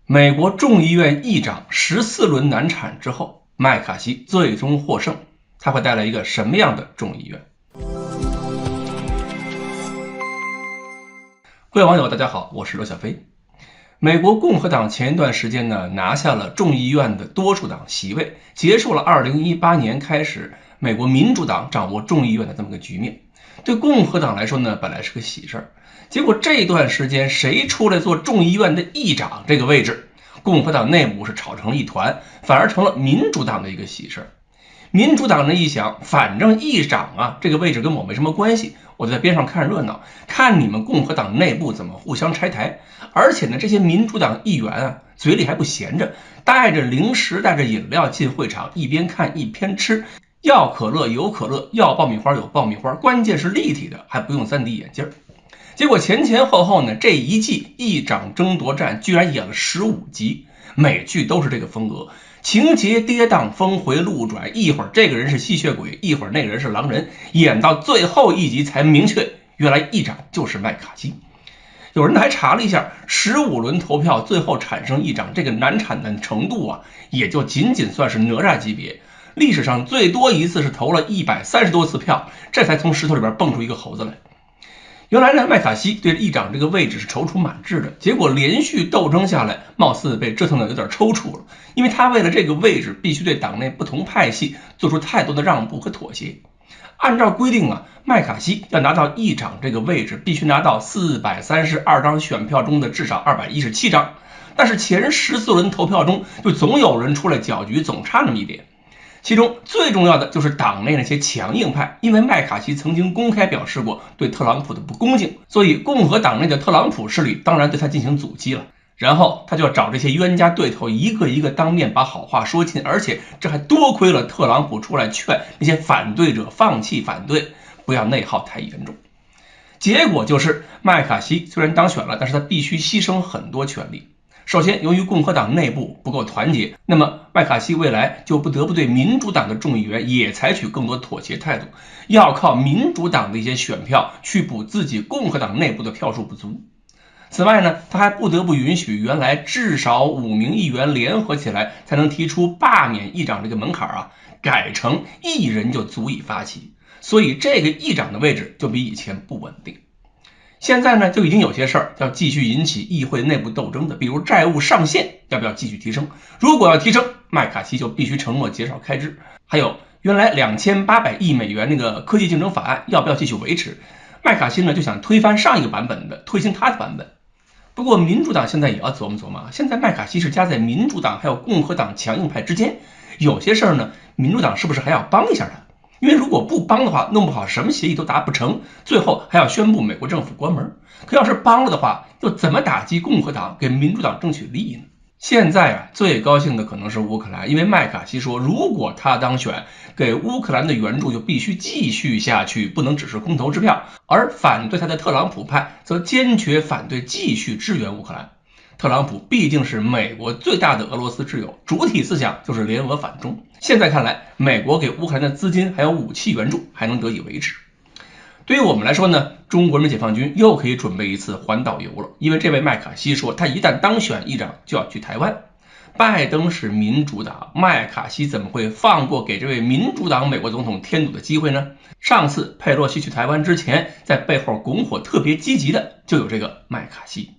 美国众议院议长14轮难产之后，麦卡锡最终获胜，他会带来一个什么样的众议院？各位网友大家好，我是刘小飞。美国共和党前一段时间呢拿下了众议院的多数党席位，结束了2018年开始美国民主党掌握众议院的这么个局面。对共和党来说呢，本来是个喜事儿，结果这段时间谁出来做众议院的议长这个位置，共和党内部是吵成了一团，反而成了民主党的一个喜事儿。民主党人一想，反正议长啊这个位置跟我没什么关系，我就在边上看热闹，看你们共和党内部怎么互相拆台。而且呢，这些民主党议员啊嘴里还不闲着，带着零食带着饮料进会场，一边看一边吃，要可乐有可乐，要爆米花有爆米花，关键是立体的，还不用3D 眼镜。结果前后呢，这一季议长争夺战居然演了15集，美剧都是这个风格，情节跌宕，峰回路转，一会儿这个人是吸血鬼，一会儿那个人是狼人，演到最后一集才明确，原来议长就是麦卡锡。有人还查了一下，15轮投票最后产生议长，这个难产的程度啊，也就仅算是哪吒级别。历史上最多一次是投了130多次票，这才从石头里边蹦出一个猴子来。原来呢，麦卡锡对议长这个位置是踌躇满志的，结果连续斗争下来，貌似被折腾的有点抽搐了，因为他为了这个位置必须对党内不同派系做出太多的让步和妥协。按照规定啊，麦卡锡要拿到议长这个位置，必须拿到432张选票中的至少217张，但是前14轮投票中就总有人出来搅局，总差那么一点。其中最重要的就是党内那些强硬派，因为麦卡锡曾经公开表示过对特朗普的不恭敬，所以共和党内的特朗普势力当然对他进行阻击了。然后他就要找这些冤家对头，一个一个当面把好话说尽，而且这还多亏了特朗普出来劝那些反对者放弃反对，不要内耗太严重。结果就是麦卡锡虽然当选了，但是他必须牺牲很多权利。首先，由于共和党内部不够团结，那么麦卡锡未来就不得不对民主党的众议员也采取更多妥协态度，要靠民主党的一些选票去补自己共和党内部的票数不足。此外呢，他还不得不允许原来至少5名议员联合起来才能提出罢免议长这个门槛啊，改成1人就足以发起，所以这个议长的位置就比以前不稳定。现在呢，就已经有些事儿要继续引起议会内部斗争的，比如债务上限要不要继续提升，如果要提升，麦卡锡就必须承诺减少开支，还有原来2800亿美元那个科技竞争法案要不要继续维持，麦卡锡呢就想推翻上一个版本的，推行他的版本。不过民主党现在也要琢磨，现在麦卡锡是夹在民主党还有共和党强硬派之间，有些事儿呢，民主党是不是还要帮一下他？因为如果不帮的话，弄不好什么协议都达不成，最后还要宣布美国政府关门。可要是帮了的话，又怎么打击共和党，给民主党争取利益呢？现在啊，最高兴的可能是乌克兰，因为麦卡锡说，如果他当选，给乌克兰的援助就必须继续下去，不能只是空头支票。而反对他的特朗普派则坚决反对继续支援乌克兰。特朗普毕竟是美国最大的俄罗斯挚友，主体思想就是联俄反中。现在看来，美国给乌克兰的资金还有武器援助还能得以维持。对于我们来说呢，中国人民解放军又可以准备一次环岛游了，因为这位麦卡锡说，他一旦当选议长就要去台湾。拜登是民主党，麦卡锡怎么会放过给这位民主党美国总统添堵的机会呢？上次佩洛西去台湾之前，在背后拱火特别积极的就有这个麦卡锡。